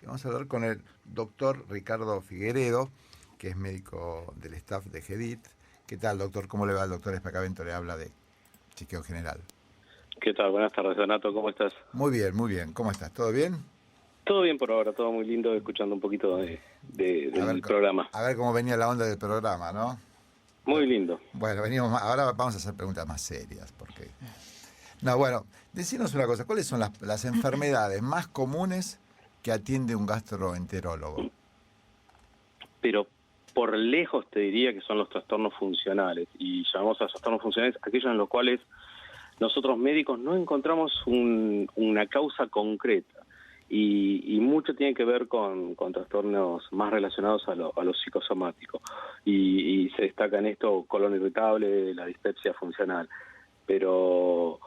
Vamos a hablar con el doctor Ricardo Figueredo, que es médico del staff de GEDIT. ¿Qué tal, doctor? ¿Cómo le va? El doctor Espacavento le habla de chequeo general. ¿Qué tal? Buenas tardes, Donato. ¿Cómo estás? Muy bien, muy bien. ¿Cómo estás? ¿Todo bien? Todo bien por ahora, todo muy lindo, escuchando un poquito A ver, del programa. a ver cómo venía la onda del programa, ¿no? Muy lindo. Bueno, ahora vamos a hacer preguntas más serias, porque... No, bueno, decinos una cosa, ¿cuáles son las enfermedades más comunes que atiende un gastroenterólogo? Pero por lejos te diría que son los trastornos funcionales. Y llamamos a los trastornos funcionales aquellos en los cuales nosotros médicos no encontramos una causa concreta. Y mucho tiene que ver con trastornos más relacionados a lo psicosomático. Y se destaca en esto colon irritable, la dispepsia funcional. Pero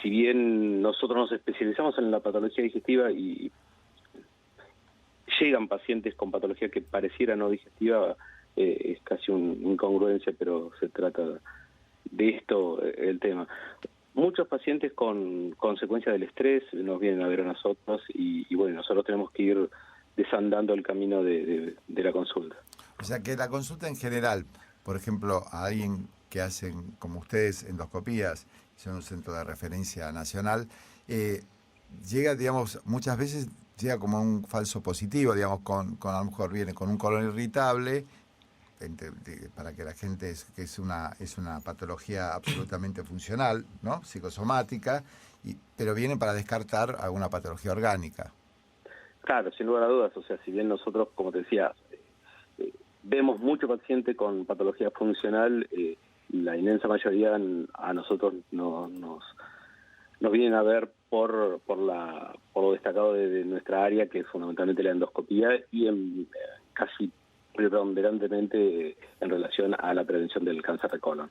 si bien nosotros nos especializamos en la patología digestiva y llegan pacientes con patología que pareciera no digestiva, es casi una incongruencia, pero se trata de esto el tema. Muchos pacientes con consecuencias del estrés nos vienen a ver a nosotros y bueno, nosotros tenemos que ir desandando el camino de la consulta. O sea que la consulta en general, por ejemplo, a alguien que hacen, como ustedes, endoscopías, son un centro de referencia nacional, eh, llega, digamos, muchas veces llega como un falso positivo, digamos, con a lo mejor viene con un colon irritable, para que la gente que es una patología absolutamente funcional, ¿no? Psicosomática, pero viene para descartar alguna patología orgánica. Claro, sin lugar a dudas, o sea, si bien nosotros, como te decía, vemos mucho paciente con patología funcional, la inmensa mayoría a nosotros nos vienen a ver por lo destacado de nuestra área, que es fundamentalmente la endoscopía, y casi preponderantemente en relación a la prevención del cáncer de colon.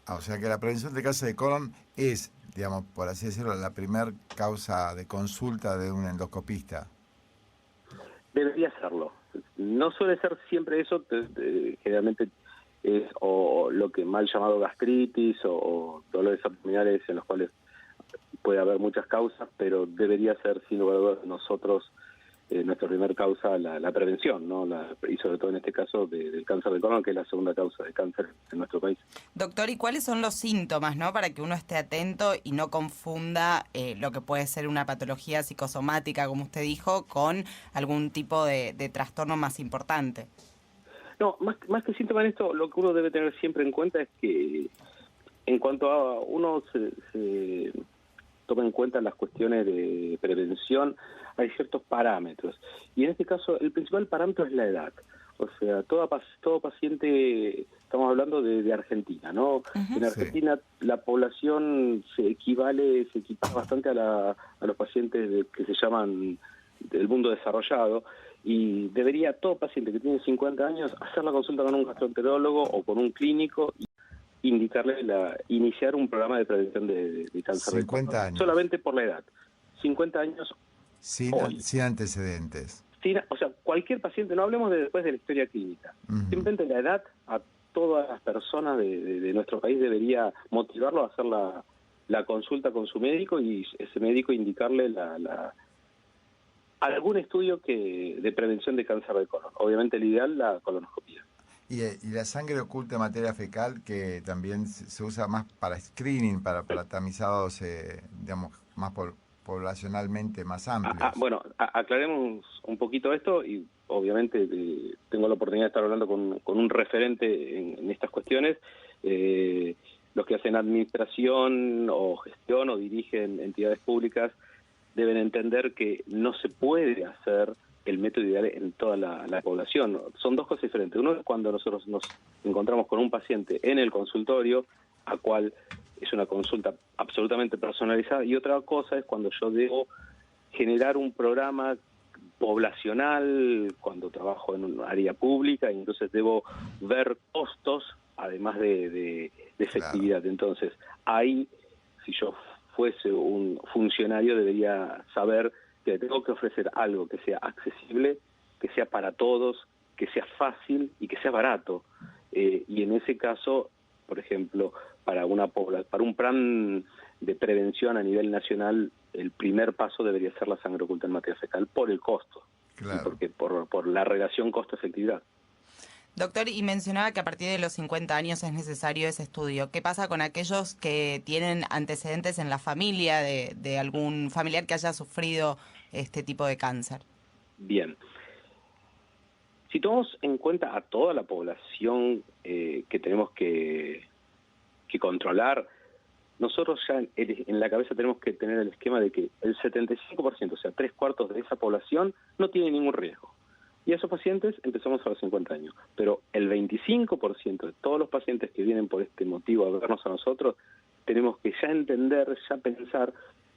O sea que la prevención de cáncer de colon es, digamos, por así decirlo, la primer causa de consulta de un endoscopista. Debería serlo. No suele ser siempre eso, generalmente es o lo que mal llamado gastritis o dolores abdominales en los cuales puede haber muchas causas, pero debería ser sin lugar a dudas nosotros nuestra primera causa la prevención, ¿no? Y sobre todo en este caso del cáncer de colon, que es la segunda causa de cáncer en nuestro país. Doctor, ¿y cuáles son los síntomas, no, para que uno esté atento y no confunda lo que puede ser una patología psicosomática, como usted dijo, con algún tipo de trastorno más importante? No, más que síntoma en esto, lo que uno debe tener siempre en cuenta es que en cuanto a uno se toma en cuenta las cuestiones de prevención, hay ciertos parámetros. Y en este caso, el principal parámetro es la edad. O sea, todo paciente, estamos hablando de Argentina, ¿no? Uh-huh. En Argentina la población se equipara bastante a los pacientes que se llaman del mundo desarrollado, y debería todo paciente que tiene 50 años hacer la consulta con un gastroenterólogo o con un clínico, indicarle iniciar un programa de prevención de cáncer de colon. 50 años. Solamente por la edad. 50 años hoy. Sin antecedentes. O sea, cualquier paciente, no hablemos después de la historia clínica. Uh-huh. Simplemente la edad a todas las personas de nuestro país debería motivarlo a hacer la consulta con su médico y ese médico indicarle algún estudio de prevención de cáncer de colon. Obviamente el ideal, la colonoscopia. Y la sangre oculta en materia fecal, que también se usa más para screening, para tamizados, digamos, más poblacionalmente más amplios. Bueno, aclaremos un poquito esto y obviamente tengo la oportunidad de estar hablando con un referente en estas cuestiones. Los que hacen administración o gestión o dirigen entidades públicas deben entender que no se puede hacer el método ideal en toda la población. Son dos cosas diferentes. Uno es cuando nosotros nos encontramos con un paciente en el consultorio, a cual es una consulta absolutamente personalizada, y otra cosa es cuando yo debo generar un programa poblacional, cuando trabajo en un área pública, y entonces debo ver costos, además de efectividad. Claro. Entonces, ahí, si yo fuese un funcionario, debería saber que tengo que ofrecer algo que sea accesible, que sea para todos, que sea fácil y que sea barato. Y en ese caso, por ejemplo, para un plan de prevención a nivel nacional, el primer paso debería ser la sangre oculta en materia fecal, por por el costo, Claro. ¿sí? Porque por la relación costo-efectividad. Doctor, y mencionaba que a partir de los 50 años es necesario ese estudio. ¿Qué pasa con aquellos que tienen antecedentes en la familia de algún familiar que haya sufrido este tipo de cáncer? Bien. Si tomamos en cuenta a toda la población que tenemos que controlar, nosotros ya en la cabeza tenemos que tener el esquema de que el 75%, o sea, 3/4 de esa población, no tiene ningún riesgo. Y a esos pacientes empezamos a los 50 años. Pero el 25% de todos los pacientes que vienen por este motivo a vernos a nosotros, tenemos que ya entender, ya pensar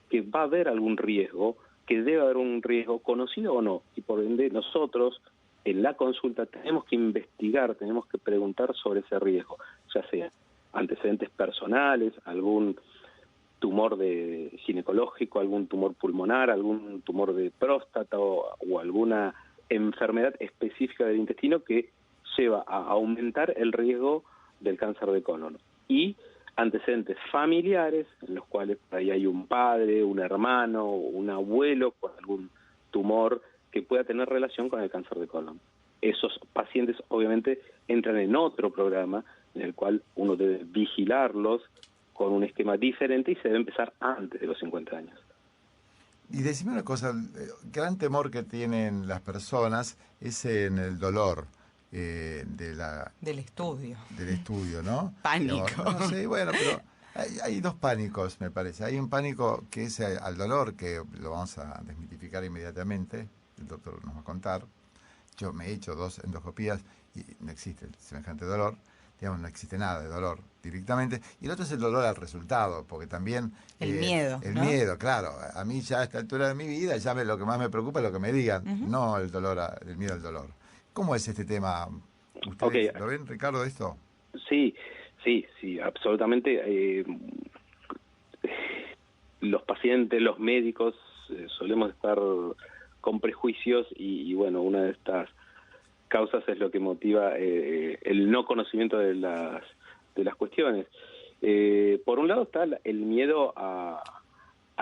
que va a haber algún riesgo, que debe haber un riesgo conocido o no. Y por ende nosotros en la consulta tenemos que investigar, tenemos que preguntar sobre ese riesgo, ya sea antecedentes personales, algún tumor ginecológico, algún tumor pulmonar, algún tumor de próstata o alguna enfermedad específica del intestino que lleva a aumentar el riesgo del cáncer de colon. Y antecedentes familiares, en los cuales por ahí hay un padre, un hermano, un abuelo con algún tumor que pueda tener relación con el cáncer de colon. Esos pacientes obviamente entran en otro programa en el cual uno debe vigilarlos con un esquema diferente y se debe empezar antes de los 50 años. Y decime una cosa, el gran temor que tienen las personas es en el dolor Del estudio. del estudio, ¿no? Pánico. Digamos, no sé, bueno, pero hay dos pánicos, me parece. Hay un pánico que es al dolor, que lo vamos a desmitificar inmediatamente, el doctor nos va a contar. Yo me he hecho 2 endoscopías y no existe semejante dolor. Digamos, no existe nada de dolor directamente. Y el otro es el dolor al resultado, porque también... El miedo, El ¿no? miedo, claro. A mí ya a esta altura de mi vida, lo que más me preocupa es lo que me digan, no el dolor, el miedo al dolor. ¿Cómo es este tema? ¿Ustedes lo ven, Ricardo, esto? Sí, absolutamente. Los pacientes, los médicos, solemos estar con prejuicios y bueno, una de estas causas es lo que motiva el no conocimiento de las cuestiones. Por un lado está el miedo a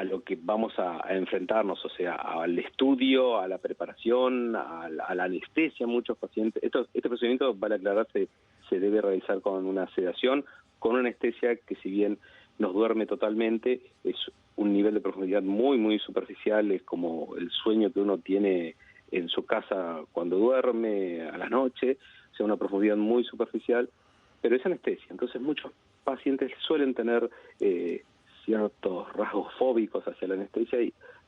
lo que vamos a enfrentarnos, o sea, al estudio, a la preparación, a la anestesia. Muchos pacientes, este procedimiento, vale aclararse, se debe realizar con una sedación, con una anestesia que, si bien nos duerme totalmente, es un nivel de profundidad muy, muy superficial, es como el sueño que uno tiene en su casa cuando duerme a la noche, o sea, una profundidad muy superficial, pero es anestesia. Entonces muchos pacientes suelen tener ciertos rasgos fóbicos hacia la anestesia,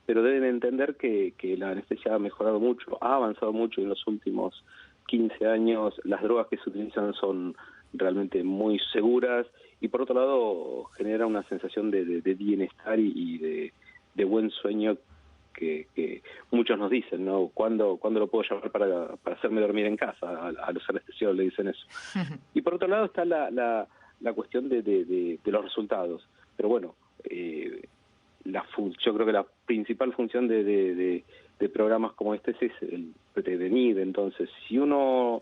pero deben entender que la anestesia ha mejorado mucho, ha avanzado mucho en los últimos 15 años, las drogas que se utilizan son realmente muy seguras y por otro lado genera una sensación de bienestar y de buen sueño que muchos nos dicen, ¿no? ¿Cuándo lo puedo llamar para hacerme dormir en casa? A los anestesiólogos le dicen eso. Y por otro lado está la cuestión de los resultados. Pero bueno, yo creo que la principal función de programas como este es el prevenir. Entonces, si uno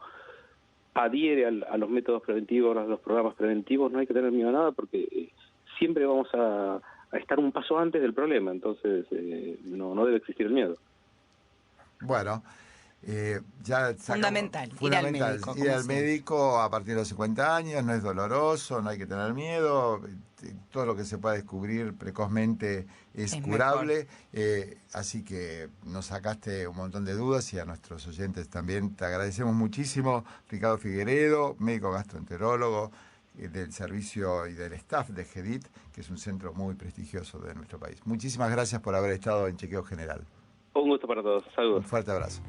adhiere a los métodos preventivos, a los programas preventivos, no hay que tener miedo a nada porque siempre vamos a estar un paso antes del problema. Entonces, no debe existir el miedo. Bueno, ya fundamental, ir al médico a partir de los 50 años, no es doloroso, no hay que tener miedo, todo lo que se pueda descubrir precozmente es curable, así que nos sacaste un montón de dudas y a nuestros oyentes también te agradecemos muchísimo. Ricardo Figueredo, médico gastroenterólogo del servicio y del staff de GEDIT, que es un centro muy prestigioso de nuestro país. Muchísimas gracias por haber estado en Chequeo General. Un gusto para todos. Saludos. Un fuerte abrazo.